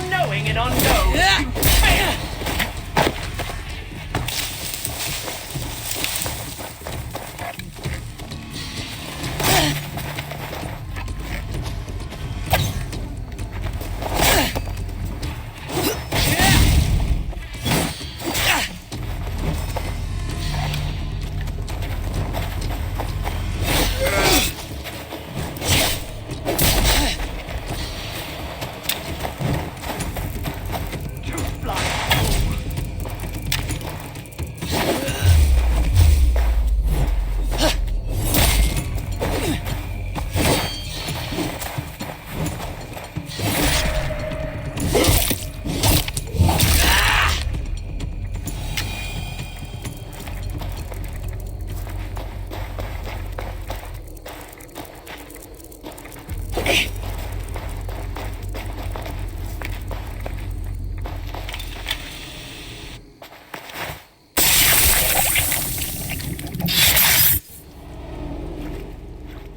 unknowing and unknown, you fail!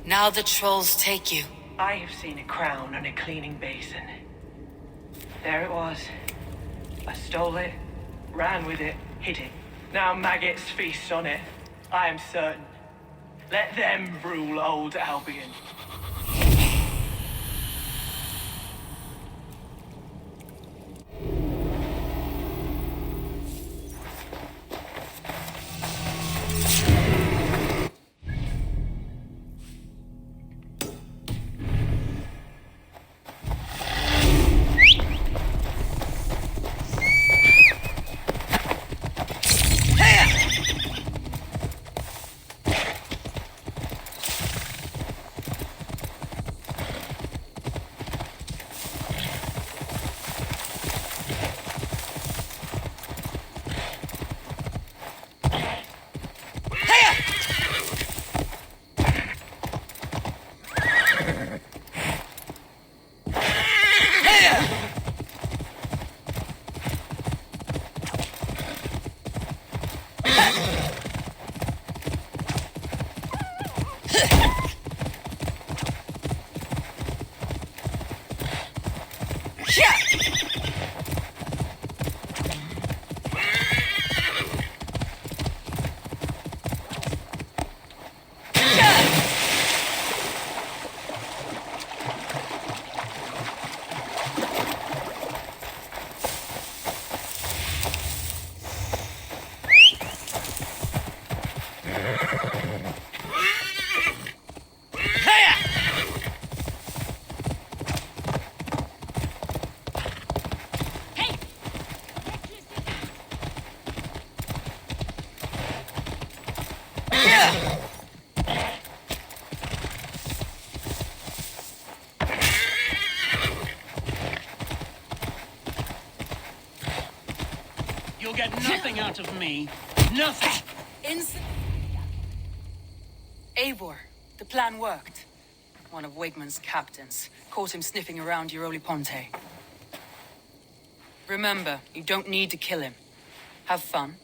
Now the trolls take you. I have seen a crown on a cleaning basin. There it was. I stole it, ran with it, hid it. Now maggots feast on it. I am certain. Let them rule old Albion. You'll get nothing out of me. Nothing! Eivor, the plan worked. One of Wigman's captains caught him sniffing around Euroli Ponte. Remember, you don't need to kill him. Have fun.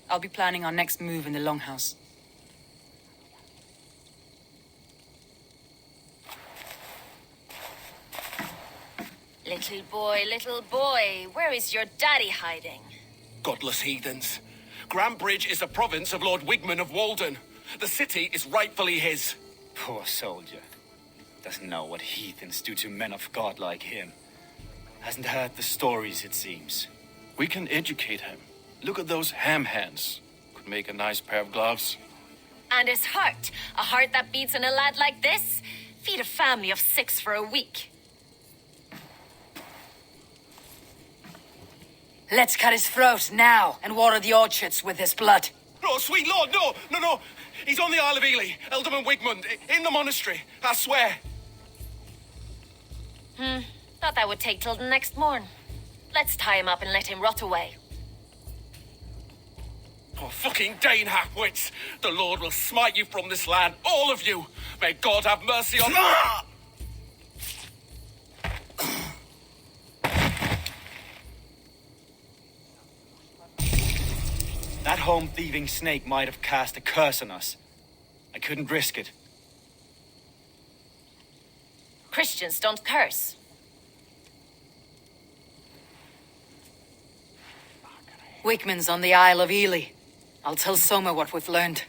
I'll be planning our next move in the Longhouse. Little boy, where is your daddy hiding? Godless heathens. Grantbridge is a province of Lord Wigman of Walden. The city is rightfully his. Poor soldier. Doesn't know what heathens do to men of God like him. Hasn't heard the stories, it seems. We can educate him. Look at those ham hands. Could make a nice pair of gloves. And his heart. A heart that beats in a lad like this? Feed a family of 6 for a week. Let's cut his throat now and water the orchards with his blood. No, sweet lord, no. He's on the Isle of Ely, Ealdorman Wigmund, in the monastery, I swear. Thought that would take till the next morn. Let's tie him up and let him rot away. Oh, fucking Dane halfwits! The Lord will smite you from this land, all of you! May God have mercy on... That home-thieving snake might have cast a curse on us. I couldn't risk it. Christians don't curse. Wickman's on the Isle of Ely. I'll tell Soma what we've learned.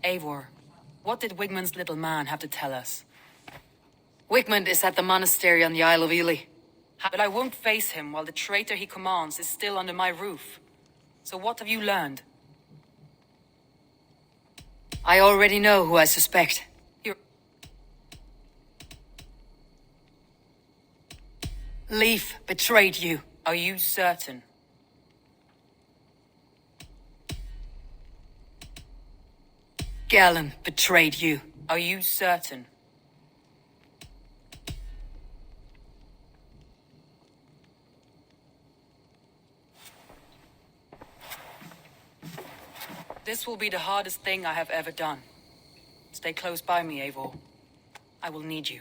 Eivor, what did Wigmund's little man have to tell us? Wigmund is at the monastery on the Isle of Ely. But I won't face him while the traitor he commands is still under my roof. So what have you learned? I already know who I suspect. Leif betrayed you. Are you certain? Galen betrayed you. Are you certain? This will be the hardest thing I have ever done. Stay close by me, Eivor. I will need you.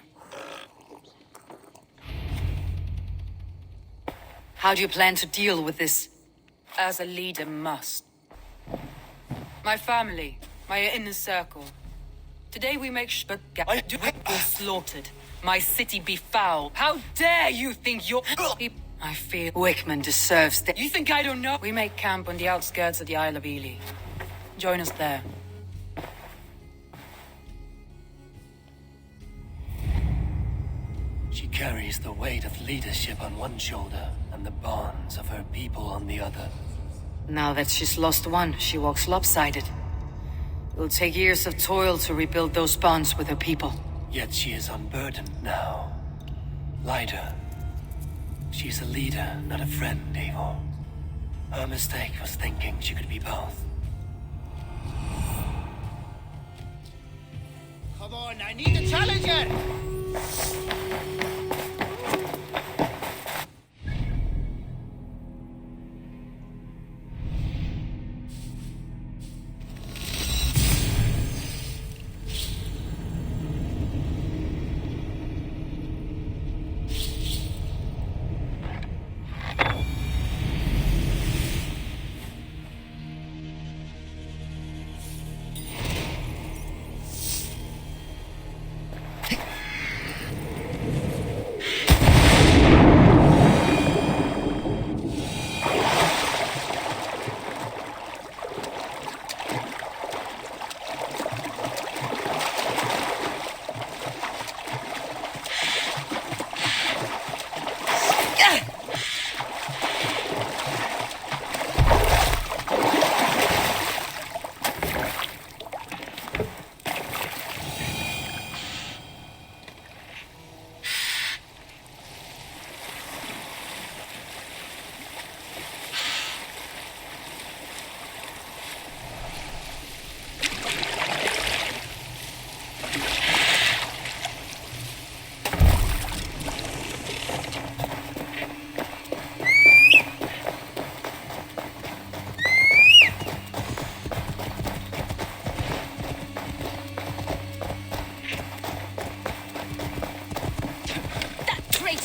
How do you plan to deal with this? As a leader must. My family, my inner circle. Today we make but you're slaughtered. My city befouled. How dare you think you're... I fear Wickman deserves that. You think I don't know? We make camp on the outskirts of the Isle of Ely. Join us there. She carries the weight of leadership on one shoulder and the bonds of her people on the other. Now that she's lost one, she walks lopsided. It will take years of toil to rebuild those bonds with her people. Yet she is unburdened now. Lighter. She's a leader, not a friend, Eivor. Her mistake was thinking she could be both. Come on, I need a challenger!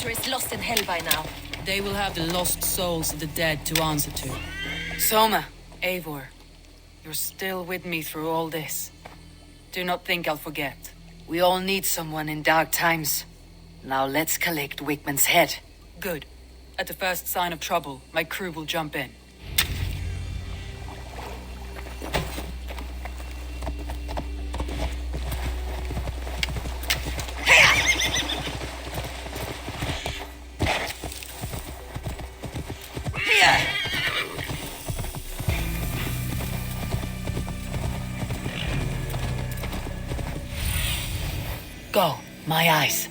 Is lost in hell by now. They will have the lost souls of the dead to answer to. Soma, Eivor, you're still with me through all this. Do not think I'll forget. We all need someone in dark times. Now let's collect Wickman's head. Good. At the first sign of trouble, my crew will jump in. Go, my eyes.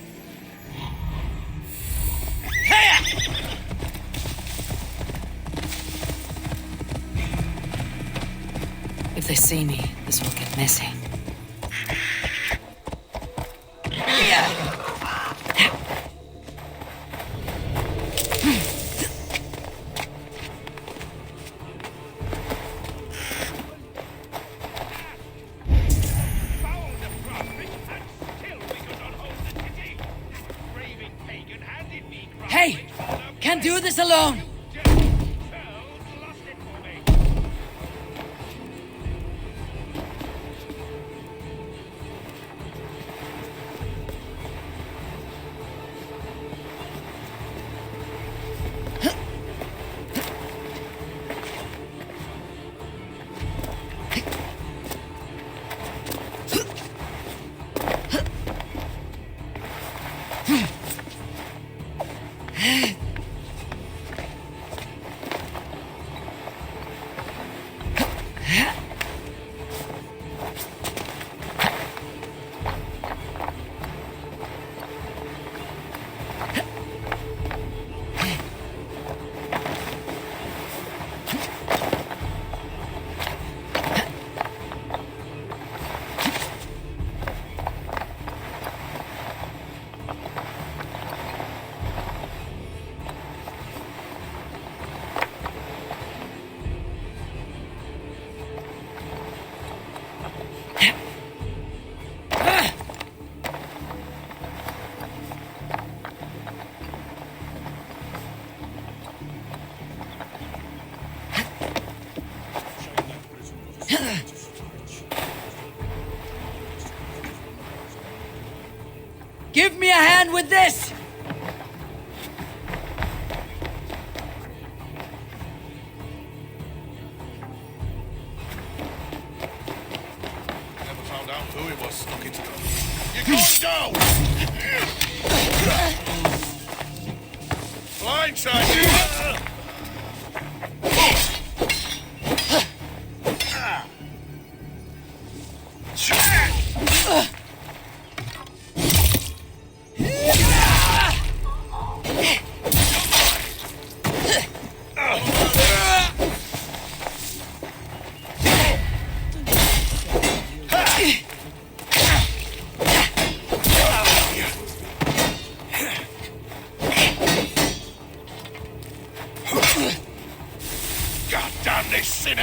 If they see me, this will get messy. can't do this alone! Give me a hand with this! Never found out who it was stuck into them. You're going down! Blindside! God damn this sinner!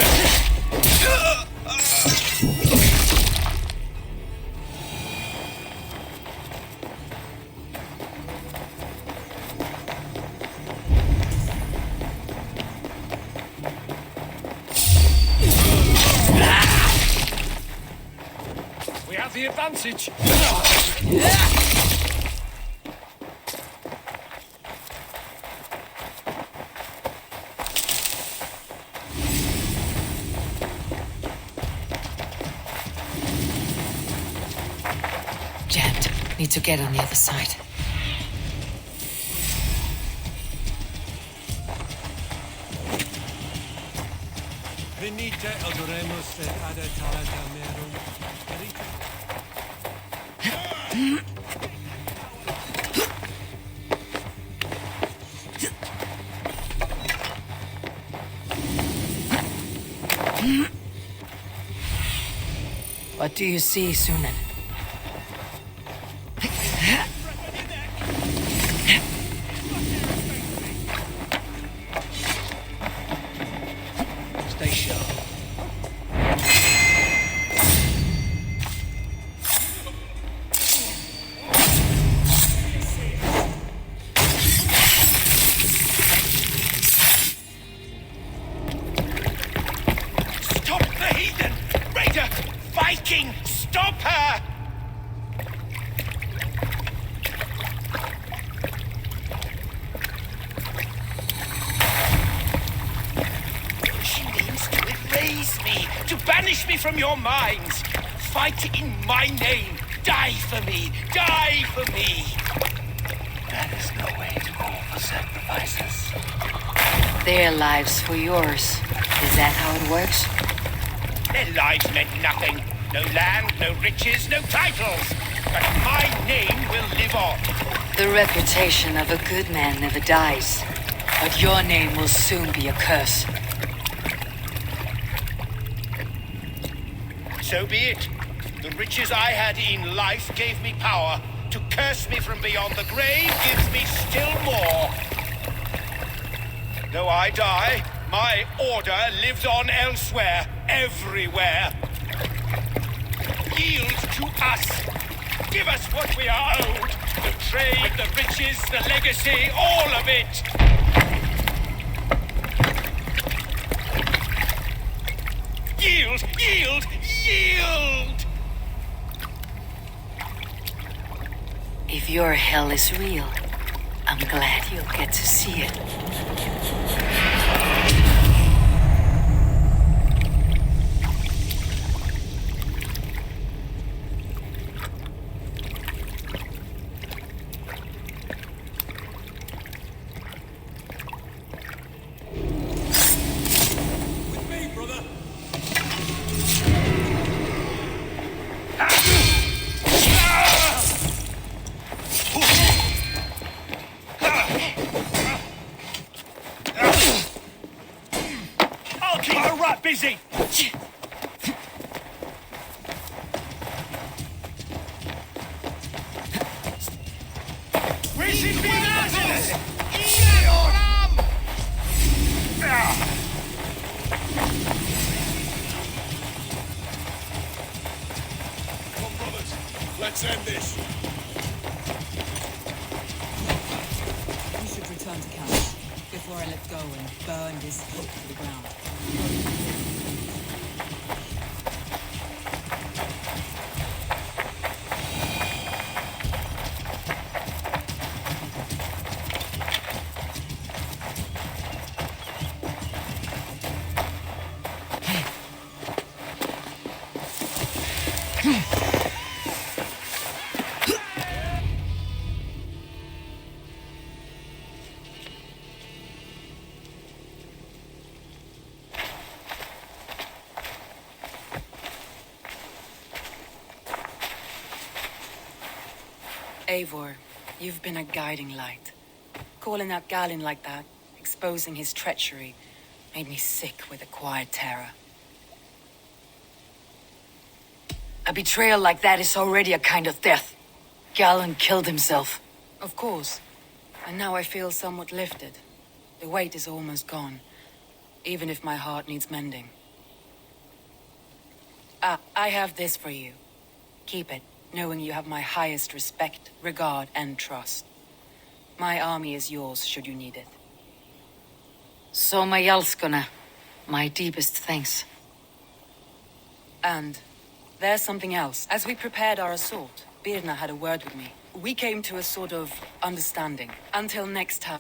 We have the advantage. Jammed. Need to get on the other side. Venite adoremos ad altar merum. What do you see, Sunan? Stay sharp. Stop the heathen! Raider! Viking! Stop her! She means to erase me, to banish me from your minds. Fight in my name. Die for me. Die for me. That is no way to offer sacrifices. Their lives for yours. Is that how it works? Their lives meant nothing. No land, no riches, no titles. But my name will live on. The reputation of a good man never dies. But your name will soon be a curse. So be it. The riches I had in life gave me power. To curse me from beyond the grave gives me still more. Though I die, my order lives on elsewhere, everywhere. Yield to us. Give us what we are owed. The trade, the riches, the legacy, all of it. Yield! Yield! Yield! If your hell is real, I'm glad you'll get to see it. I'll keep her right busy! Where's she been at it? Come on, brothers. Let's end this. You should return to camp before I let go and burn this hook to the ground. Eivor, you've been a guiding light. Calling out Galen like that, exposing his treachery, made me sick with a quiet terror. A betrayal like that is already a kind of death. Galen killed himself. Of course. And now I feel somewhat lifted. The weight is almost gone, even if my heart needs mending. I have this for you. Keep it, knowing you have my highest respect, regard, and trust. My army is yours, should you need it. Soma Jalskona, my deepest thanks. And there's something else. As we prepared our assault, Birna had a word with me. We came to a sort of understanding. Until next time.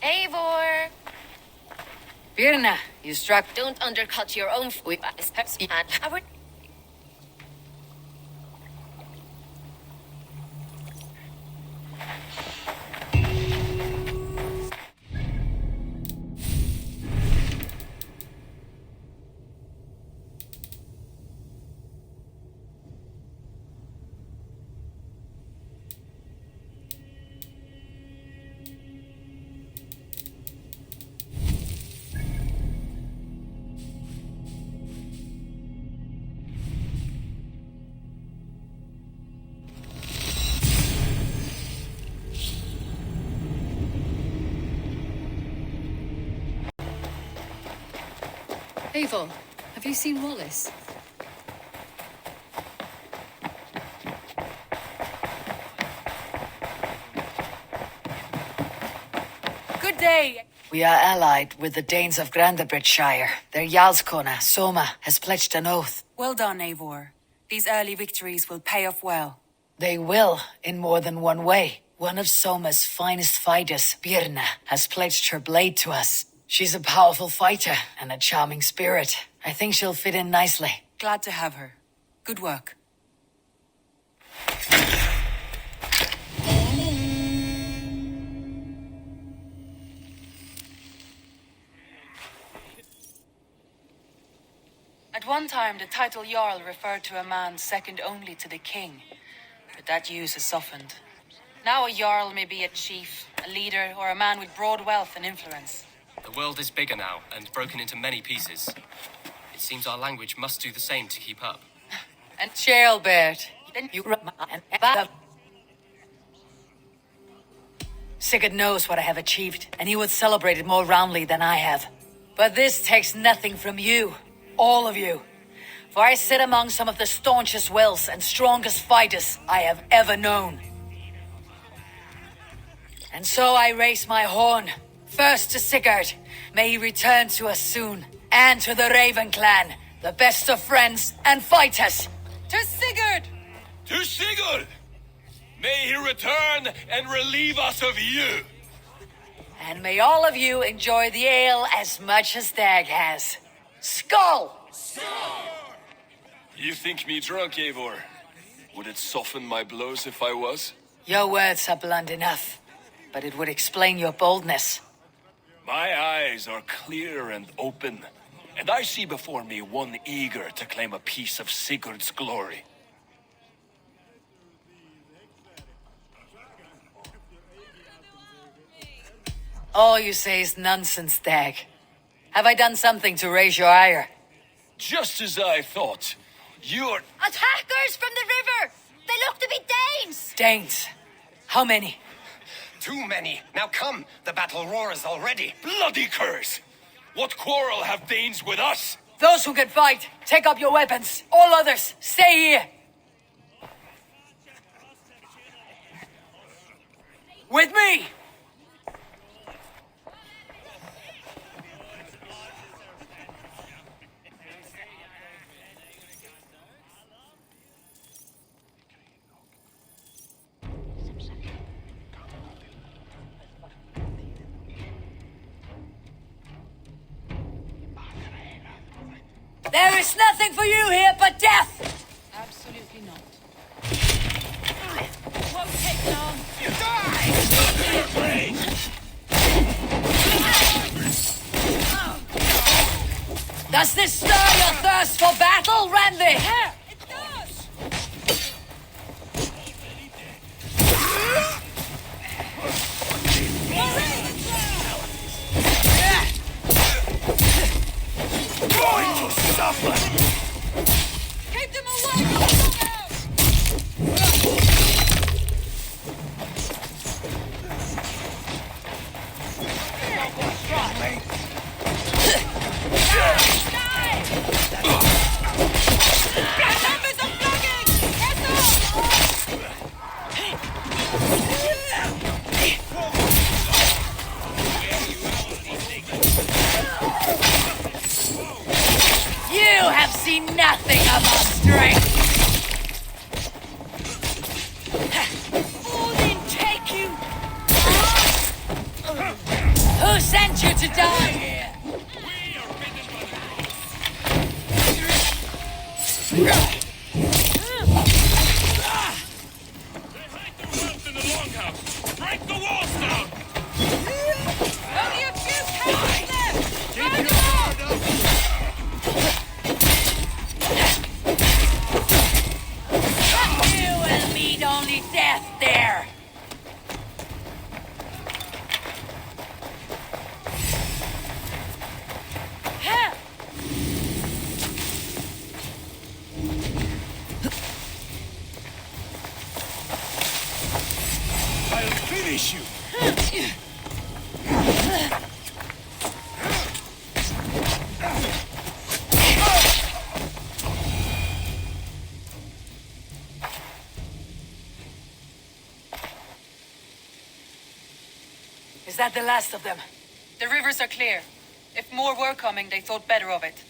Eivor! Birna, you struck. Don't undercut your own Eivor, have you seen Wallace? Good day! We are allied with the Danes of Grandabridgeshire. Their Jarlskona, Soma, has pledged an oath. Well done, Eivor. These early victories will pay off well. They will, in more than one way. One of Soma's finest fighters, Birna, has pledged her blade to us. She's a powerful fighter and a charming spirit. I think she'll fit in nicely. Glad to have her. Good work. At one time, the title Jarl referred to a man second only to the king. But that use has softened. Now a Jarl may be a chief, a leader, or a man with broad wealth and influence. The world is bigger now, and broken into many pieces. It seems our language must do the same to keep up. And Charlbert, then you Sigurd knows what I have achieved, and he would celebrate it more roundly than I have. But this takes nothing from you, all of you. For I sit among some of the staunchest wills and strongest fighters I have ever known. And so I raise my horn. First to Sigurd, may he return to us soon. And to the Raven clan, the best of friends and fighters. To Sigurd! To Sigurd! May he return and relieve us of you! And may all of you enjoy the ale as much as Dag has. Skull! You think me drunk, Eivor? Would it soften my blows if I was? Your words are blunt enough, but it would explain your boldness. My eyes are clear and open, and I see before me one eager to claim a piece of Sigurd's glory. All you say is nonsense, Dag. Have I done something to raise your ire? Just as I thought. You're... Attackers from the river! They look to be Danes! Danes? How many? Too many. Now come, the battle roars already. Bloody curse! What quarrel have Danes with us? Those who can fight, take up your weapons. All others, stay here. With me! There is nothing for you here but death! Absolutely not. Won't take long. You die! Does this stir your thirst for battle, Randy? It does! Going to suffer! Keep them away from the house! Numbers are flagging! Heads You have seen nothing of our strength! Oh, then take you! Who sent you to die here? In the longhouse! Break the walls down! Only a few cannons left! Keep your guard up! You will meet only death there! I'll finish you! Is that the last of them? The rivers are clear. If more were coming, they thought better of it.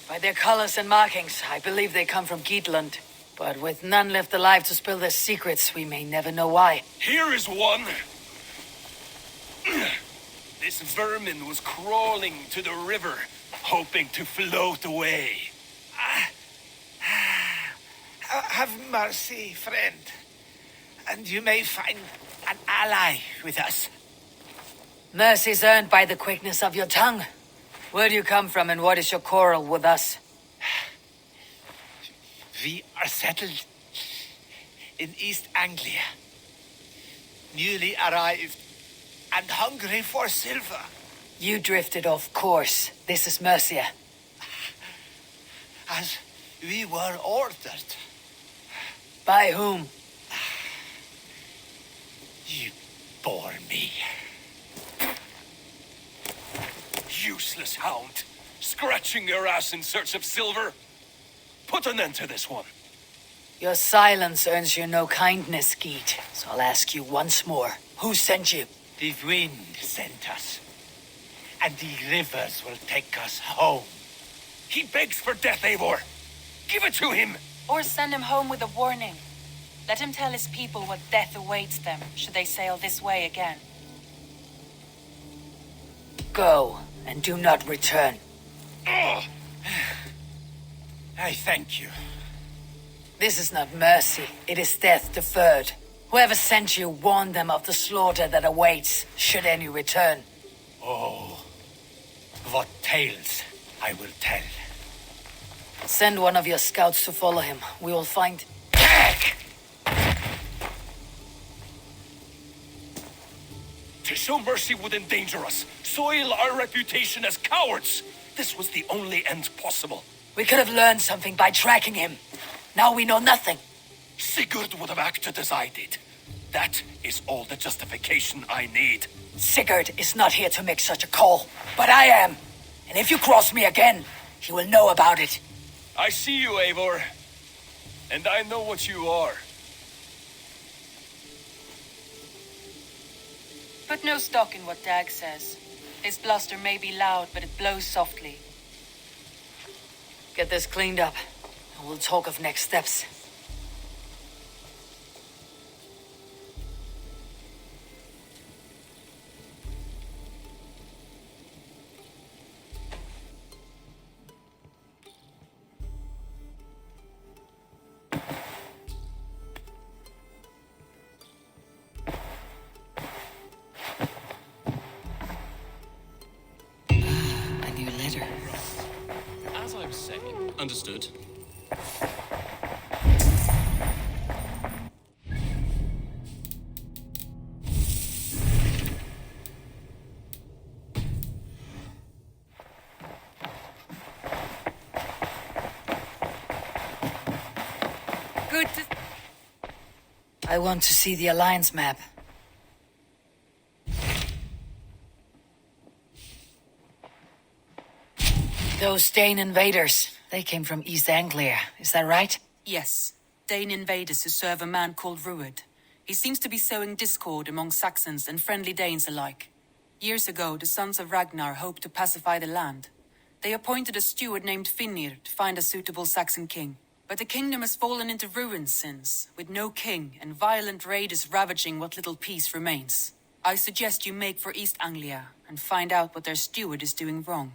By their colors and markings, I believe they come from Geatland. But with none left alive to spill their secrets, we may never know why. Here is one. This vermin was crawling to the river, hoping to float away. Have mercy, friend. And you may find an ally with us. Mercy's earned by the quickness of your tongue. Where do you come from and what is your quarrel with us? We are settled in East Anglia. Newly arrived and hungry for silver. You drifted off course. This is Mercia. As we were ordered. By whom? You bore me. Useless hound. Scratching your ass in search of silver. Put an end to this one. Your silence earns you no kindness, Geet. So I'll ask you once more. Who sent you? The wind sent us. and the rivers will take us home. He begs for death, Eivor. Give it to him. Or send him home with a warning. Let him tell his people what death awaits them should they sail this way again. Go, and do not return. Oh. I thank you. This is not mercy, it is death deferred. Whoever sent you warned them of the slaughter that awaits, should any return. Oh, what tales I will tell. Send one of your scouts to follow him. We will find... To show mercy would endanger us, soil our reputation as cowards. This was the only end possible. We could have learned something by tracking him. Now we know nothing. Sigurd would have acted as I did. That is all the justification I need. Sigurd is not here to make such a call, but I am. And if you cross me again, he will know about it. I see you, Eivor. And I know what you are. Put no stock in what Dag says. His bluster may be loud, but it blows softly. Get this cleaned up, and we'll talk of next steps. As I was saying, understood. Good to... I want to see the Alliance map. Those Dane invaders, they came from East Anglia, is that right? Yes, Dane invaders who serve a man called Ruud. He seems to be sowing discord among Saxons and friendly Danes alike. Years ago, the sons of Ragnar hoped to pacify the land. They appointed a steward named Finnir to find a suitable Saxon king. But the kingdom has fallen into ruins since, with no king and violent raiders ravaging what little peace remains. I suggest you make for East Anglia and find out what their steward is doing wrong.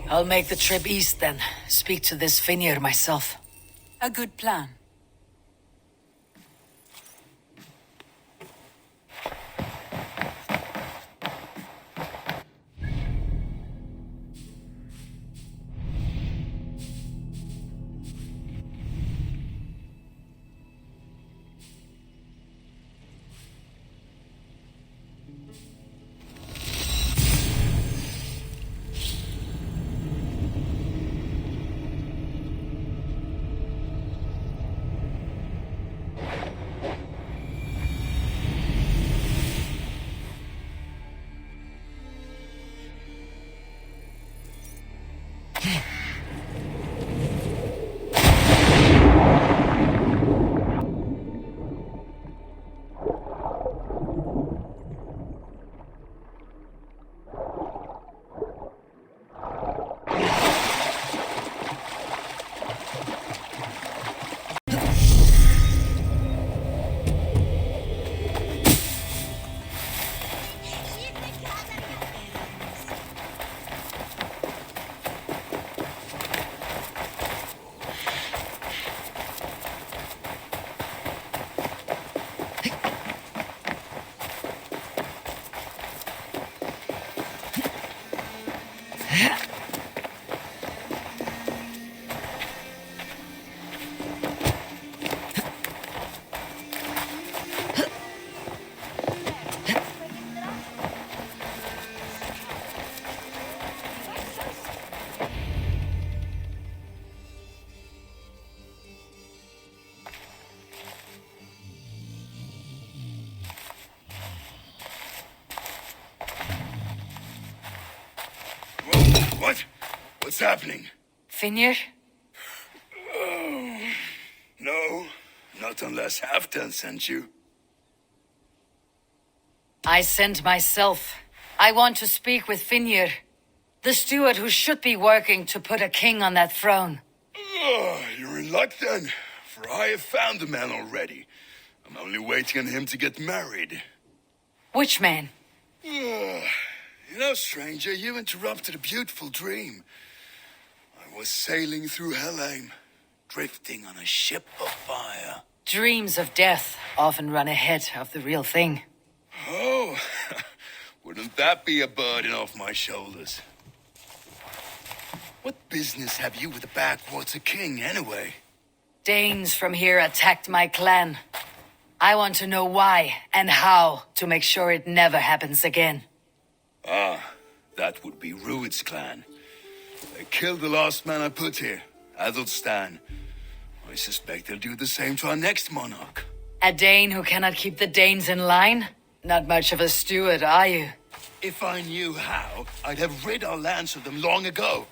I'll make the trip east then. Speak to this Finnir myself. A good plan. What? What's happening? Finnir? Not unless Halfdan sent you. I sent myself. I want to speak with Finnr, the steward who should be working to put a king on that throne. You're in luck then, for I have found the man already. I'm only waiting on him to get married. Which man? You know, stranger, you interrupted a beautiful dream. I was sailing through Helheim, drifting on a ship of fire. Dreams of death often run ahead of the real thing. Oh, wouldn't that be a burden off my shoulders? What business have you with the backwater king, anyway? Danes from here attacked my clan. I want to know why and how to make sure it never happens again. Ah, that would be Rued's clan. They killed the last man I put here, Adelstan. I suspect they'll do the same to our next monarch. A Dane who cannot keep the Danes in line? Not much of a steward, are you? If I knew how, I'd have rid our lands of them long ago.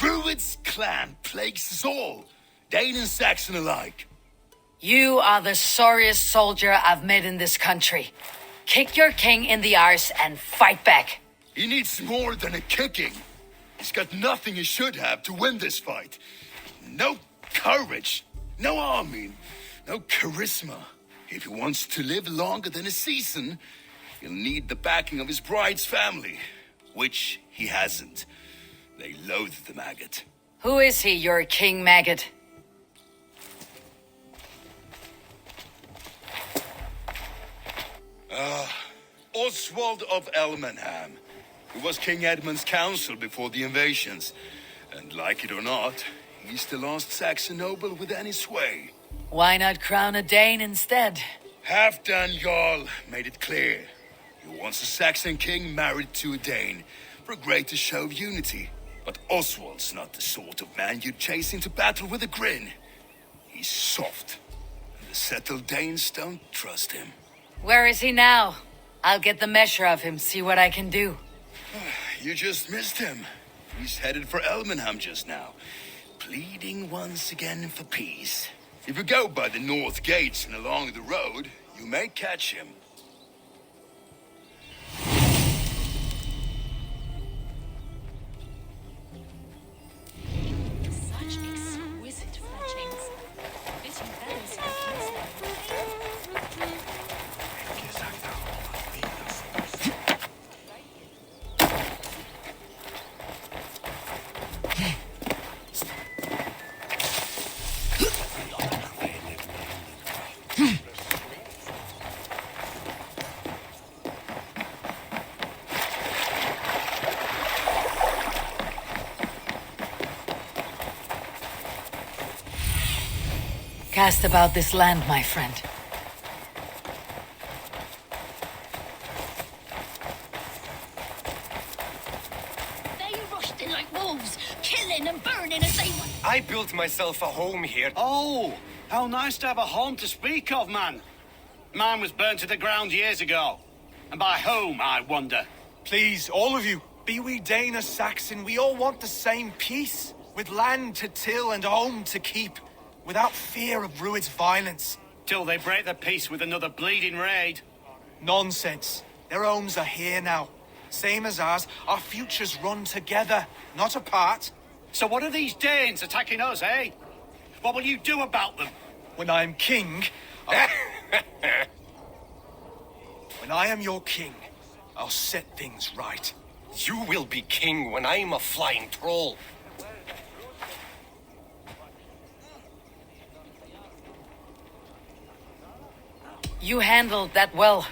Rued's clan plagues us all, Dane and Saxon alike. You are the sorriest soldier I've met in this country. Kick your king in the arse and fight back. He needs more than a kicking. He's got nothing he should have to win this fight. No courage, no army, no charisma. If he wants to live longer than a season, he'll need the backing of his bride's family, which he hasn't. They loathe the maggot. Who is he, your king maggot? Oswald of Elmenham, who was King Edmund's counsel before the invasions. And like it or not, he's the last Saxon noble with any sway. Why not crown a Dane instead? Halfdan Jarl made it clear. He wants a Saxon king married to a Dane for a greater show of unity. But Oswald's not the sort of man you'd chase into battle with a grin. He's soft, and the settled Danes don't trust him. Where is he now? I'll get the measure of him, see what I can do. You just missed him. He's headed for Elmenham just now, pleading once again for peace. If you go by the north gates and along the road, you may catch him. Such exquisite fletchings. Fitting feathers for Cast about this land, my friend. They rushed in like wolves, killing and burning as they went. I built myself a home here. Oh, how nice to have a home to speak of, man. Mine was burnt to the ground years ago. And by home, I wonder. Please, all of you, be we Dane or Saxon, we all want the same peace. With land to till and home to keep. Without fear of Rued's violence. Till they break the peace with another bleeding raid. Nonsense. Their homes are here now. Same as ours, our futures run together, not apart. So what are these Danes attacking us, eh? What will you do about them? When I am king, when I am your king, I'll set things right. You will be king when I'm a flying troll. You handled that well.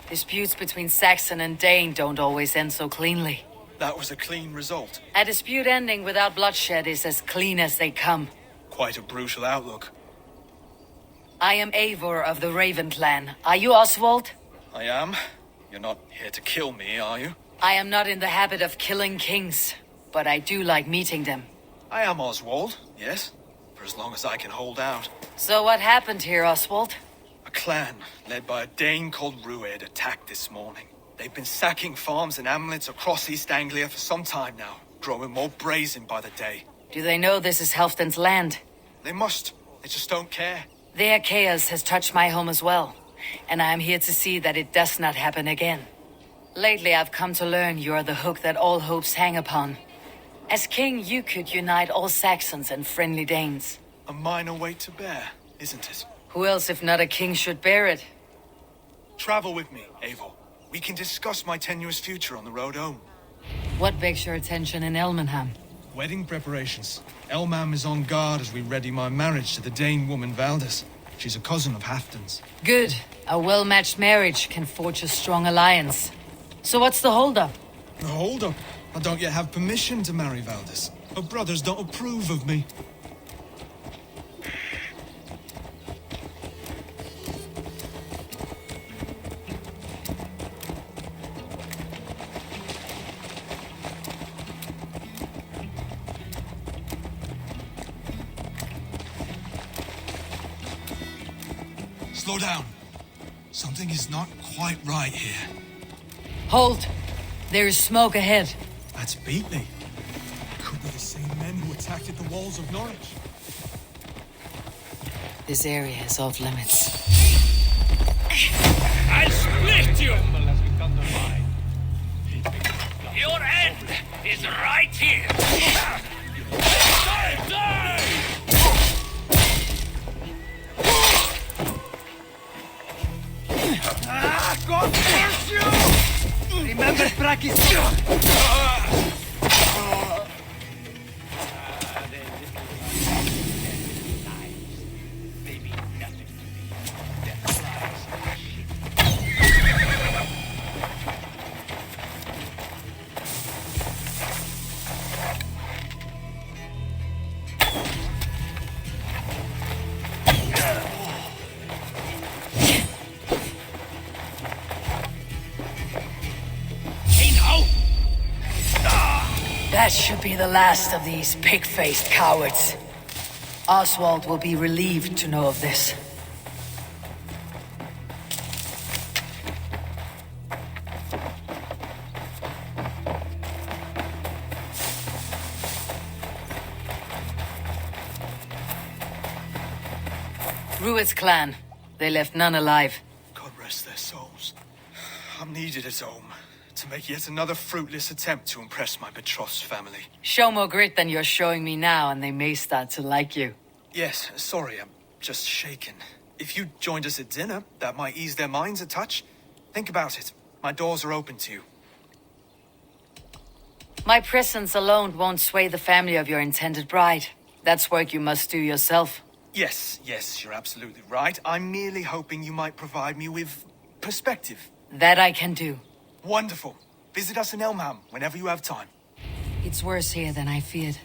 Disputes between Saxon and Dane don't always end so cleanly. That was a clean result. A dispute ending without bloodshed is as clean as they come. Quite a brutal outlook. I am Eivor of the Raven clan. Are you Oswald? I am. You're not here to kill me, are you? I am not in the habit of killing kings, but I do like meeting them. I am Oswald, yes. For as long as I can hold out. So what happened here, Oswald? A clan, led by a Dane called Rued, attacked this morning. They've been sacking farms and hamlets across East Anglia for some time now, growing more brazen by the day. Do they know this is Halfdan's land? They must. They just don't care. Their chaos has touched my home as well, and I am here to see that it does not happen again. Lately, I've come to learn you are the hook that all hopes hang upon. As king, you could unite all Saxons and friendly Danes. A minor weight to bear, isn't it? Who else, if not a king, should bear it? Travel with me, Eivor. We can discuss my tenuous future on the road home. What begs your attention in Elmenham? Wedding preparations. Elmam is on guard as we ready my marriage to the Dane woman Valdis. She's a cousin of Halfdan's. Good. A well-matched marriage can forge a strong alliance. So what's the holdup? The holdup? I don't yet have permission to marry Valdis. Her brothers don't approve of me. Slow down. Something is not quite right here. Halt! There is smoke ahead. That's Beatley. Could be the same men who attacked at the walls of Norwich. This area is off limits. I'll split you! Your end is right here! Die! Die! God curse you! Remember practice. That should be the last of these pig-faced cowards. Oswald will be relieved to know of this. Rued's clan. They left none alive. God rest their souls. I'm needed at home to make yet another fruitless attempt to impress my betrothed family. Show more grit than you're showing me now, and they may start to like you. Yes, sorry, I'm just shaken. If you joined us at dinner, that might ease their minds a touch. Think about it. My doors are open to you. My presence alone won't sway the family of your intended bride. That's work you must do yourself. Yes, you're absolutely right. I'm merely hoping you might provide me with perspective. That I can do. Wonderful. Visit us in Elmham whenever you have time. It's worse here than I feared.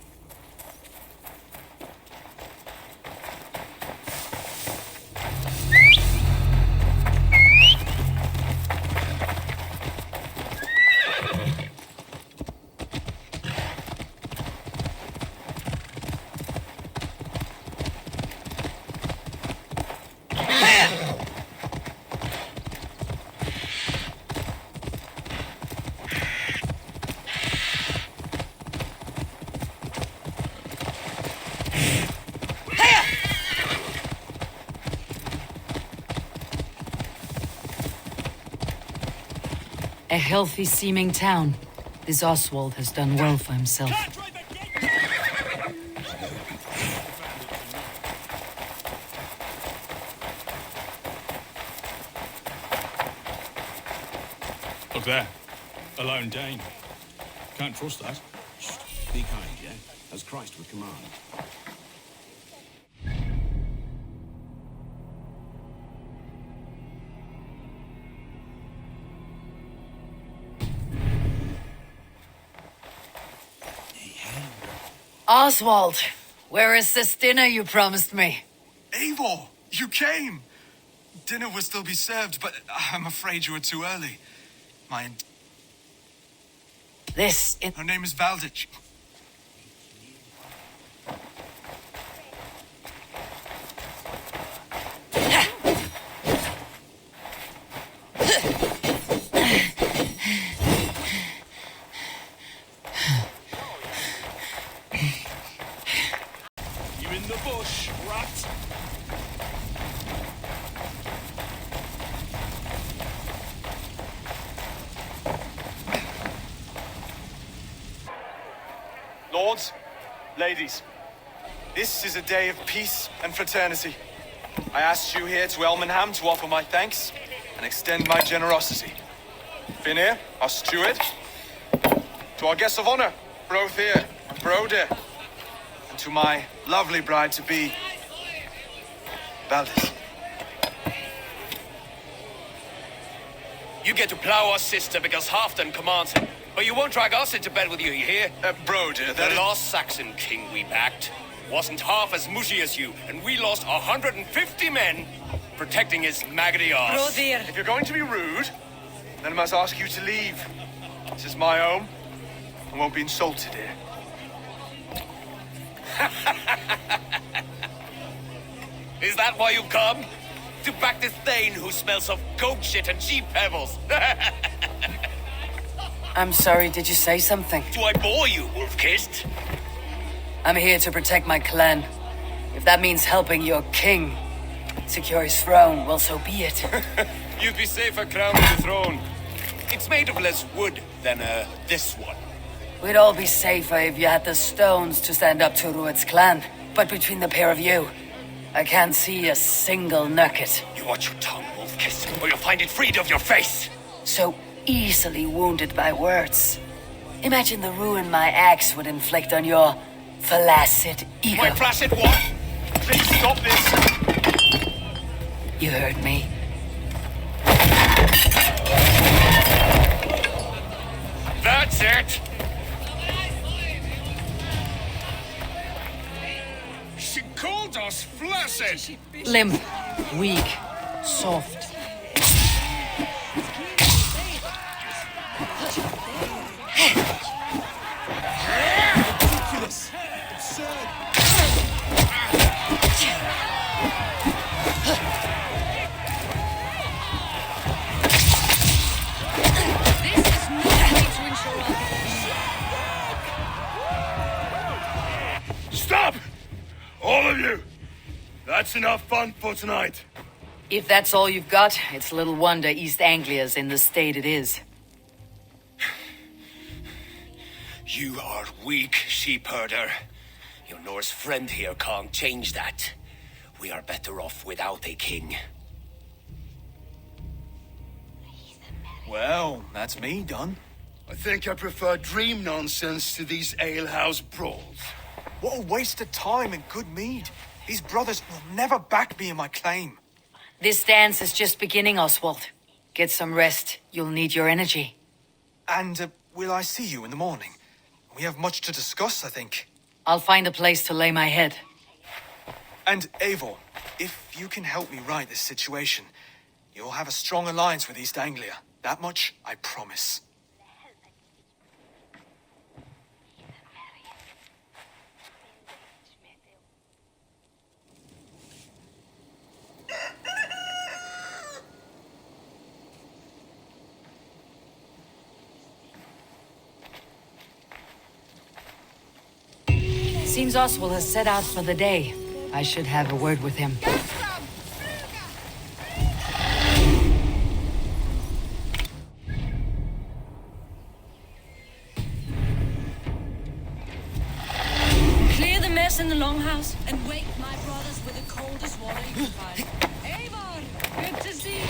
A healthy-seeming town. This Oswald has done well for himself. Look there. A lone Dane. Can't trust that. Be kind, yeah? As Christ would command. Oswald, where is this dinner you promised me? Eivor, you came! Dinner will still be served, but I'm afraid you were too early. Her name is Valdis. You in the bush, rat? Lords, ladies, this is a day of peace and fraternity. I asked you here to Elmenham to offer my thanks and extend my generosity. Finir, our steward, to our guests of honor, Brothir and Brodir, and to my lovely bride-to-be, Valdis. You get to plow our sister because Halfdan commands it. But you won't drag us into bed with you hear? Brodir, the last Saxon king we backed wasn't half as mushy as you, and we lost 150 men protecting his maggoty arse. If you're going to be rude, then I must ask you to leave. This is my home. I won't be insulted here. Is that why you've come? To back this Thane who smells of goat shit and sheep pebbles? I'm sorry, did you say something? Do I bore you, wolf-kissed? I'm here to protect my clan. If that means helping your king secure his throne, well, so be it. You'd be safer crowning the throne. It's made of less wood than, this one. We'd all be safer if you had the stones to stand up to Rued's clan. But between the pair of you, I can't see a single nugget. You watch your tongue, wolf-kissed, or you'll find it freed of your face. So easily wounded by words. Imagine the ruin my axe would inflict on your flaccid ego. My flaccid what? Please stop this. You heard me. That's it. She called us flaccid. Limp, weak, soft. Ridiculous. Absurd. Stop! All of you! That's enough fun for tonight. If that's all you've got, it's little wonder East Anglia's in the state it is. You are weak, sheep herder. Your Norse friend here can't change that. We are better off without a king. Well, that's me done. I think I prefer dream nonsense to these alehouse brawls. What a waste of time and good mead. These brothers will never back me in my claim. This dance is just beginning, Oswald. Get some rest. You'll need your energy. And will I see you in the morning? We have much to discuss, I think. I'll find a place to lay my head. And Eivor, if you can help me right this situation, you'll have a strong alliance with East Anglia. That much, I promise. Seems Oswald has set out for the day. I should have a word with him. Clear the mess in the longhouse and wake my brothers with the coldest water you can find. Eivor, good to see you.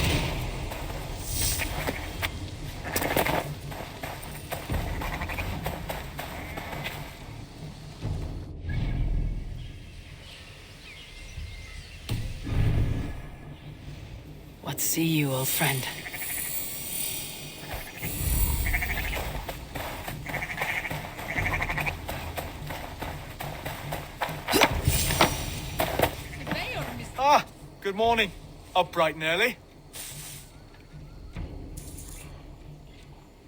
What see you, old friend? Ah, good morning. Up bright and early.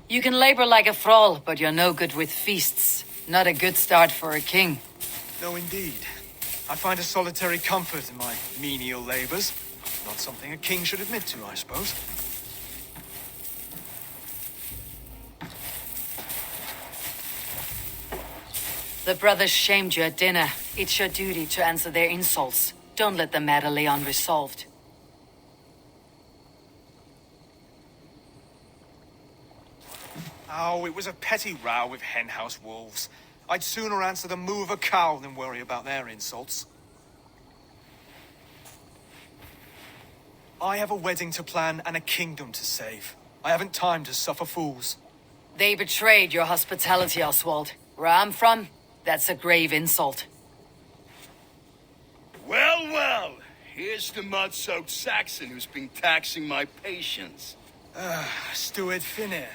You can labor like a thrall, but you're no good with feasts. Not a good start for a king. No, indeed. I find a solitary comfort in my menial labors. Not something a king should admit to, I suppose. The brothers shamed you at dinner. It's your duty to answer their insults. Don't let the matter lay unresolved. Oh, it was a petty row with henhouse wolves. I'd sooner answer the moo of a cow than worry about their insults. I have a wedding to plan and a kingdom to save. I haven't time to suffer fools. They betrayed your hospitality, Oswald. Where I'm from, that's a grave insult. Well, well. Here's the mud-soaked Saxon who's been taxing my patience. Steward Finir.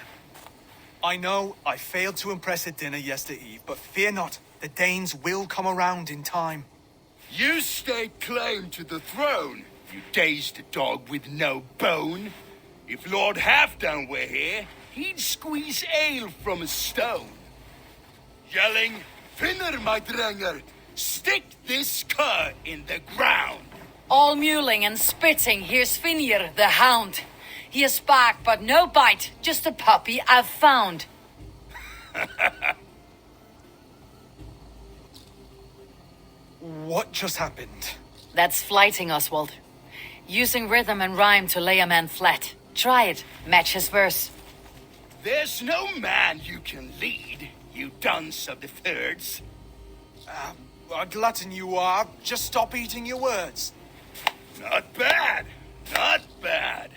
I know I failed to impress at dinner yestereve, but fear not, the Danes will come around in time. You stake claim to the throne, you dazed dog with no bone. If Lord Halfdan were here, he'd squeeze ale from a stone. Yelling, Finner, my drenger, stick this cur in the ground. All mewling and spitting, here's Finir, the hound. He has bark, but no bite, just a puppy I've found. What just happened? That's flighting, Oswald. Using rhythm and rhyme to lay a man flat. Try it, match his verse. There's no man you can lead, you dunce of the thirds. A glutton you are. Just stop eating your words. Not bad, not bad.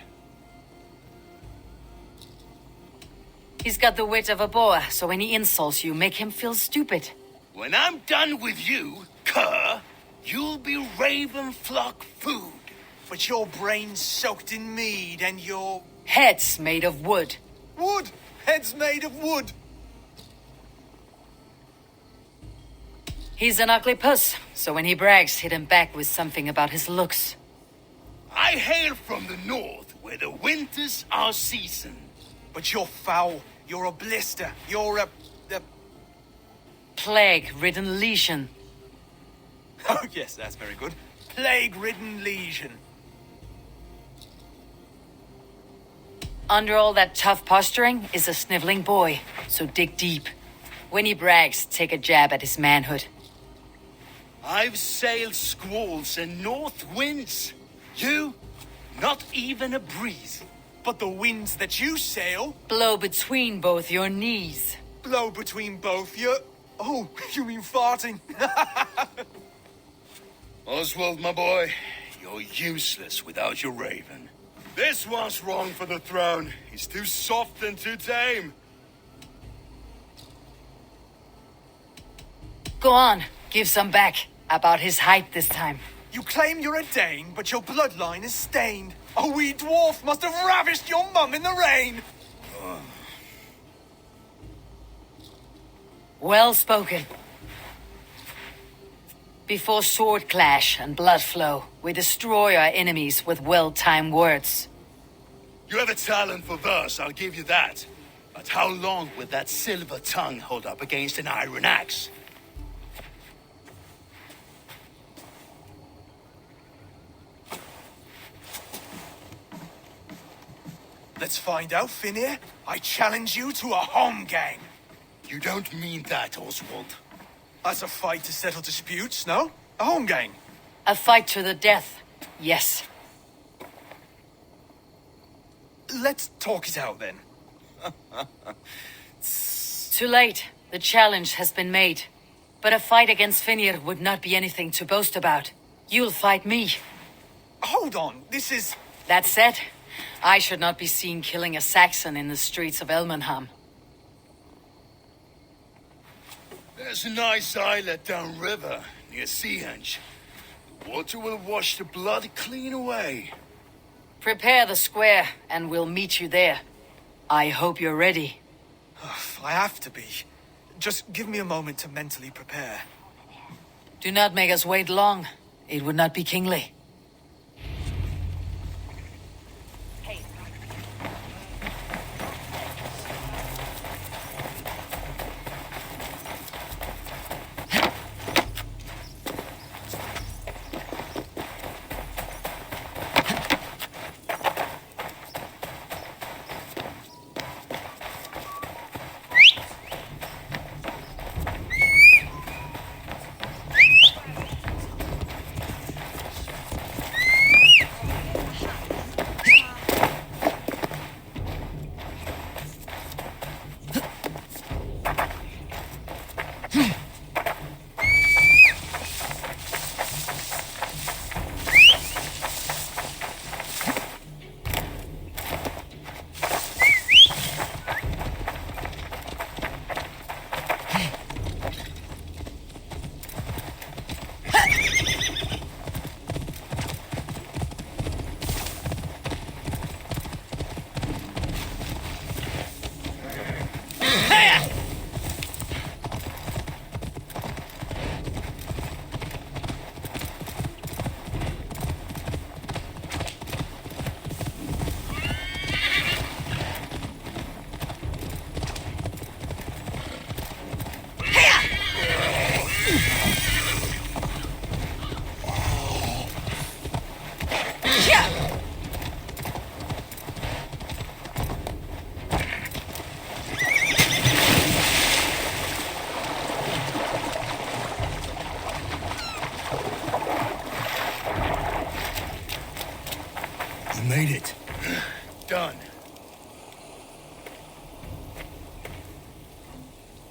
He's got the wit of a boa, so when he insults you, make him feel stupid. When I'm done with you, cur, you'll be raven flock food. But your brain's soaked in mead and your... Head's made of wood. Wood! Head's made of wood! He's an ugly puss, so when he brags, hit him back with something about his looks. I hail from the north, where the winters are seasoned. But you're foul. You're a blister. You're a... Plague-ridden lesion. Oh, yes, that's very good. Plague-ridden lesion. Under all that tough posturing is a sniveling boy, so dig deep. When he brags, take a jab at his manhood. I've sailed squalls and north winds. You, not even a breeze. But the winds that you sail... Blow between both your knees. Blow between both your... Oh, you mean farting? Oswald, my boy, you're useless without your raven. This one's wrong for the throne. He's too soft and too tame. Go on, give some back. About his height this time. You claim you're a Dane, but your bloodline is stained. A wee dwarf must have ravished your mum in the rain. Well spoken. Before sword clash and blood flow, we destroy our enemies with well-timed words. You have a talent for verse, I'll give you that. But how long will that silver tongue hold up against an iron axe? Let's find out, Finir. I challenge you to a home gang. You don't mean that, Oswald. That's a fight to settle disputes, no? A home gang. A fight to the death, yes. Let's talk it out, then. Too late. The challenge has been made. But a fight against Finir would not be anything to boast about. You'll fight me. Hold on, this is... That said, I should not be seen killing a Saxon in the streets of Elmenham. There's a nice islet downriver, near Seahenge. The water will wash the blood clean away. Prepare the square, and we'll meet you there. I hope you're ready. I have to be. Just give me a moment to mentally prepare. Do not make us wait long. It would not be kingly.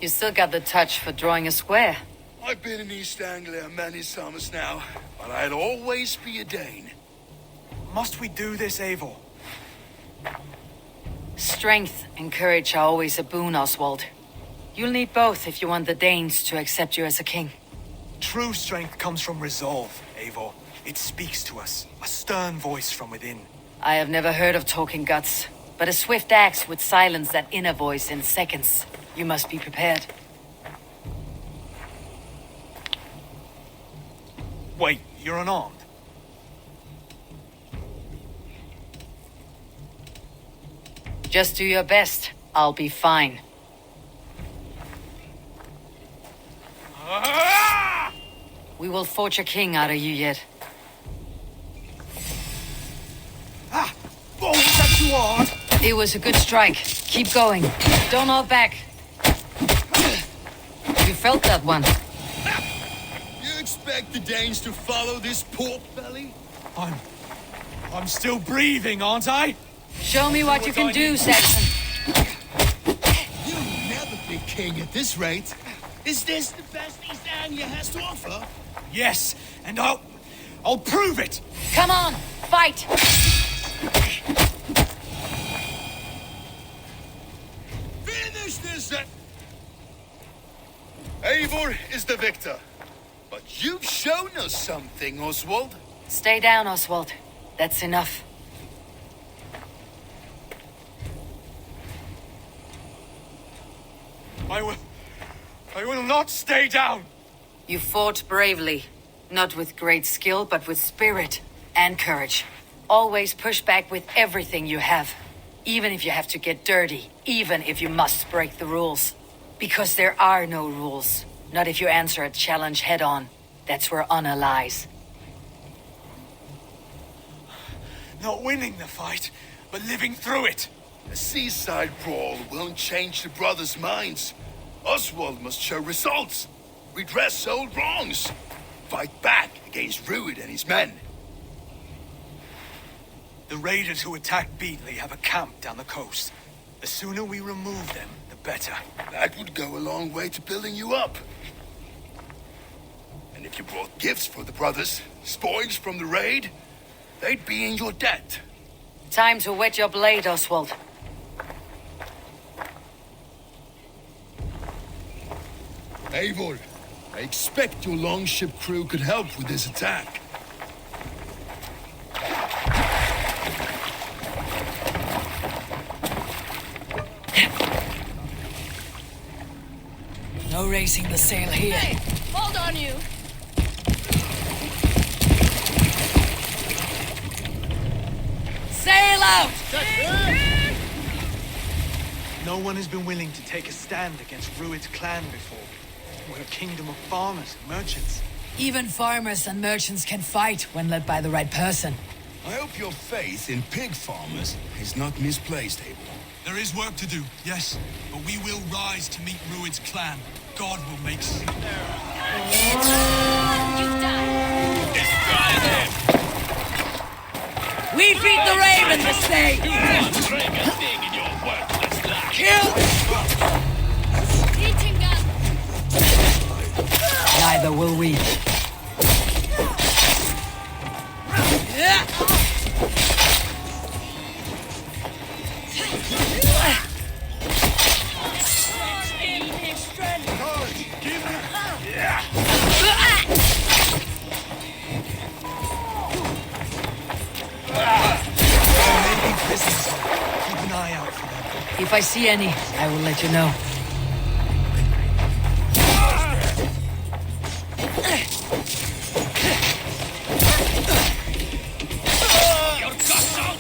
You still got the touch for drawing a square. I've been in East Anglia many summers now, but I'll always be a Dane. Must we do this, Eivor? Strength and courage are always a boon, Oswald. You'll need both if you want the Danes to accept you as a king. True strength comes from resolve, Eivor. It speaks to us, a stern voice from within. I have never heard of talking guts, but a swift axe would silence that inner voice in seconds. You must be prepared. Wait, you're unarmed? Just do your best. I'll be fine. We will forge a king out of you yet. Oh, was that too hard? It was a good strike. Keep going. Don't hold back. You felt that one. You expect the Danes to follow this pork belly? I'm still breathing, aren't I? Show me what you can do, Saxon. You'll never be king at this rate. Is this the best East Anglia has to offer? Yes, and I'll prove it! Come on, fight! Finish this! Eivor is the victor. But you've shown us something, Oswald. Stay down, Oswald. That's enough. I will not stay down! You fought bravely. Not with great skill, but with spirit and courage. Always push back with everything you have. Even if you have to get dirty. Even if you must break the rules. Because there are no rules. Not if you answer a challenge head-on. That's where honor lies. Not winning the fight, but living through it. A seaside brawl won't change the brothers' minds. Oswald must show results. Redress old wrongs. Fight back against Rued and his men. The raiders who attacked Beatley have a camp down the coast. The sooner we remove them, the better. That would go a long way to building you up. And if you brought gifts for the brothers, spoils from the raid, they'd be in your debt. Time to wet your blade, Oswald. Eivor, I expect your longship crew could help with this attack. No raising the sail here. Hey, hold on you. Sail out! No one has been willing to take a stand against Rued's clan before. We're a kingdom of farmers and merchants. Even farmers and merchants can fight when led by the right person. I hope your faith in pig farmers is not misplaced, Eivor. There is work to do, yes, but we will rise to meet Rued's clan. God will make us. You've died. Destroy them! We feed the raven this day! You won't drink a thing in your worthless life. Kill! Eating gun. Neither will we. Keep an eye out for them. If I see any, I will let you know. Your guts out!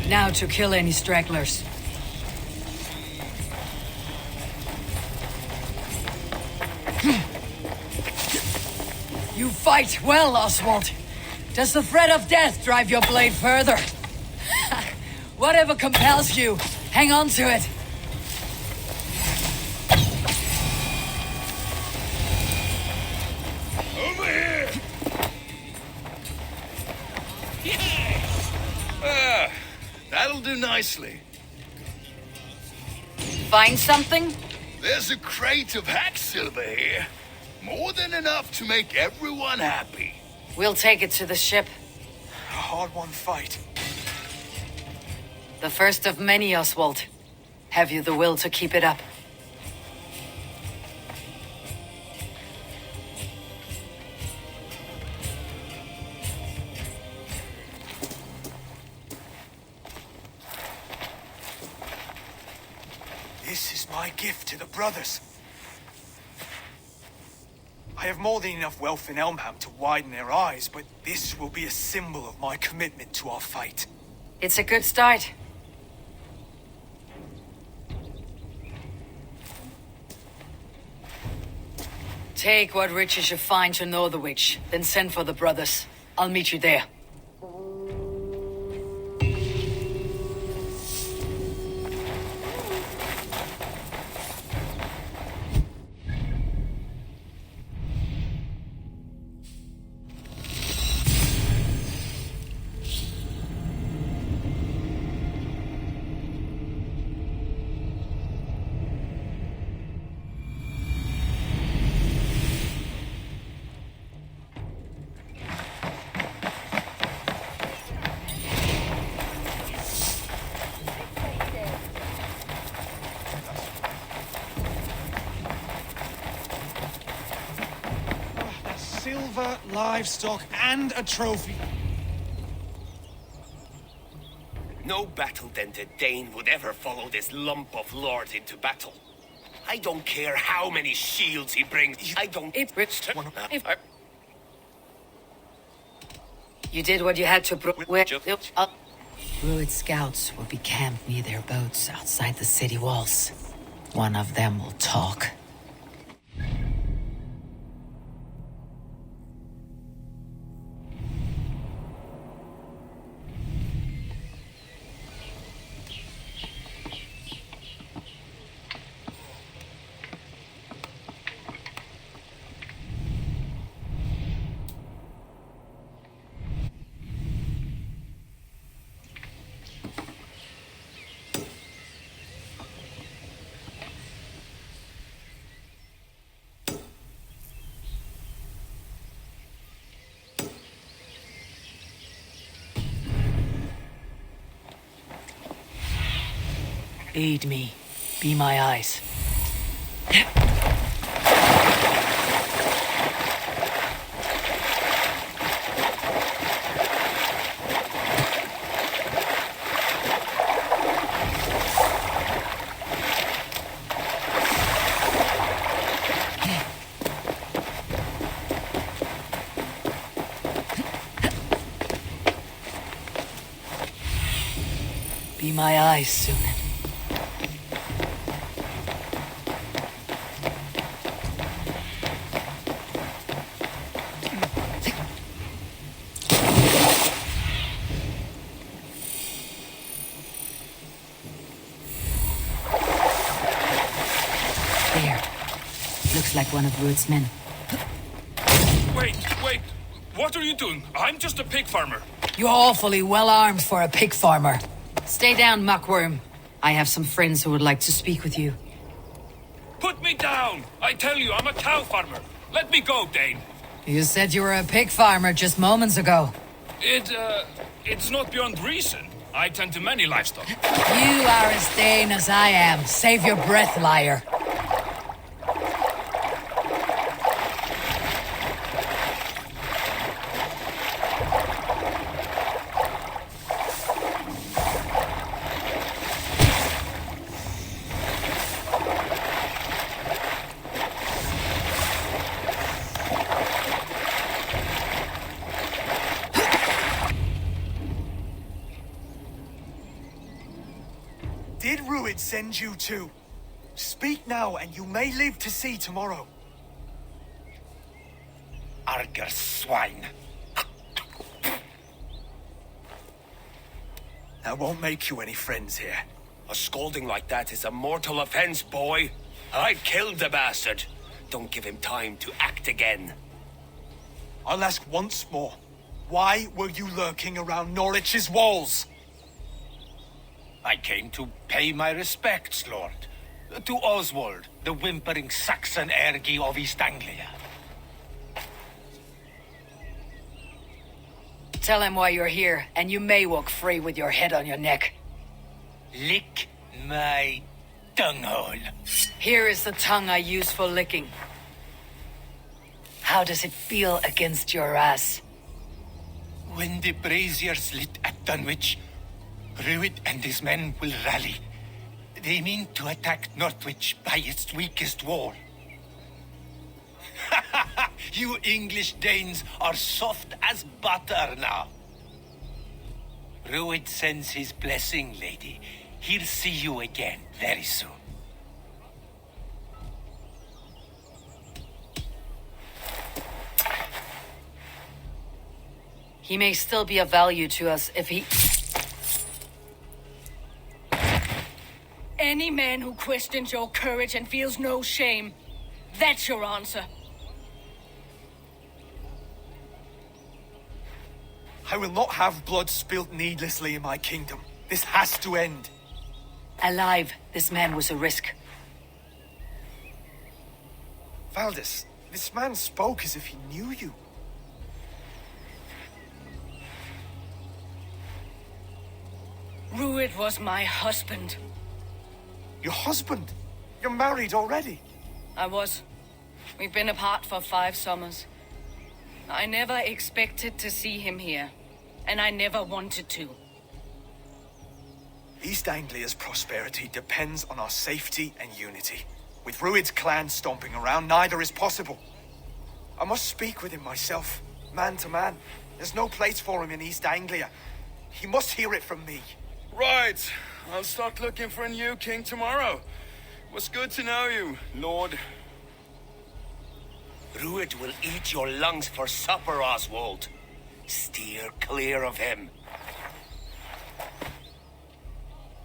Now to kill any stragglers. You fight well, Oswald. Does the threat of death drive your blade further? Whatever compels you, hang on to it. Over here! Ah, that'll do nicely. Find something? There's a crate of hack silver here. More than enough to make everyone happy. We'll take it to the ship. A hard-won fight. The first of many, Oswald. Have you the will to keep it up? This is my gift to the brothers. I have more than enough wealth in Elmham to widen their eyes, but this will be a symbol of my commitment to our fight. It's a good start. Take what riches you find to Northwich, then send for the brothers. I'll meet you there. Silver, livestock, and a trophy. No battle-dented Dane would ever follow this lump of lord into battle. I don't care how many shields he brings. I don't... You did what you had to. Druid scouts will be camped near their boats outside the city walls. One of them will talk. Aid me. Be my eyes. Be my eyes, Sunan. Like one of Root's men. Wait. What are you doing? I'm just a pig farmer. You're awfully well armed for a pig farmer. Stay down, muckworm. I have some friends who would like to speak with you. Put me down! I tell you, I'm a cow farmer. Let me go, Dane. You said you were a pig farmer just moments ago. It's not beyond reason. I tend to many livestock. You are as Dane as I am. Save your breath, liar. did Ruid send you to? Speak now, and you may live to see tomorrow. Arger swine. That won't make you any friends here. A scolding like that is a mortal offense, boy. I killed the bastard. Don't give him time to act again. I'll ask once more. Why were you lurking around Norwich's walls? I came to pay my respects, Lord. To Oswald, the whimpering Saxon ergi of East Anglia. Tell him why you're here, and you may walk free with your head on your neck. Lick my tonguehole. Here is the tongue I use for licking. How does it feel against your ass? When the braziers lit at Dunwich, Ruid and his men will rally. They mean to attack Northwich by its weakest wall. You English Danes are soft as butter now. Ruid sends his blessing, lady. He'll see you again very soon. He may still be of value to us if he... Any man who questions your courage and feels no shame, that's your answer. I will not have blood spilt needlessly in my kingdom. This has to end. Alive, this man was a risk. Valdis, this man spoke as if he knew you. Ruid was my husband. Your husband? You're married already? I was. We've been apart for 5 summers. I never expected to see him here, and I never wanted to. East Anglia's prosperity depends on our safety and unity. With Ruid's clan stomping around, neither is possible. I must speak with him myself, man to man. There's no place for him in East Anglia. He must hear it from me. Right. I'll start looking for a new king tomorrow. It was good to know you, Lord. Ruid will eat your lungs for supper, Oswald. Steer clear of him.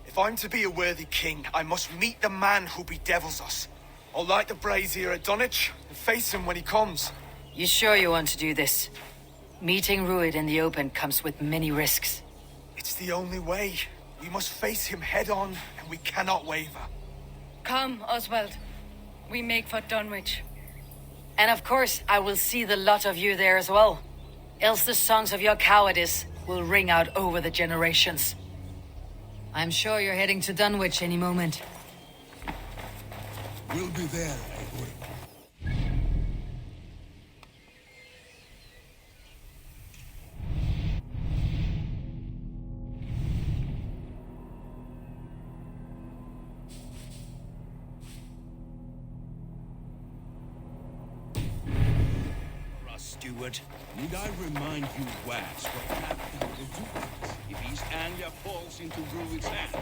If I'm to be a worthy king, I must meet the man who bedevils us. I'll light the brazier at Dunwich and face him when he comes. You sure you want to do this? Meeting Ruid in the open comes with many risks. It's the only way. We must face him head on, and we cannot waver. Come, Oswald. We make for Dunwich. And of course, I will see the lot of you there as well. Else the songs of your cowardice will ring out over the generations. I'm sure you're heading to Dunwich any moment. We'll be there, Eivor. Steward. Need I remind you, Wax, what Captain will do if East Anglia falls into Ruid's hands?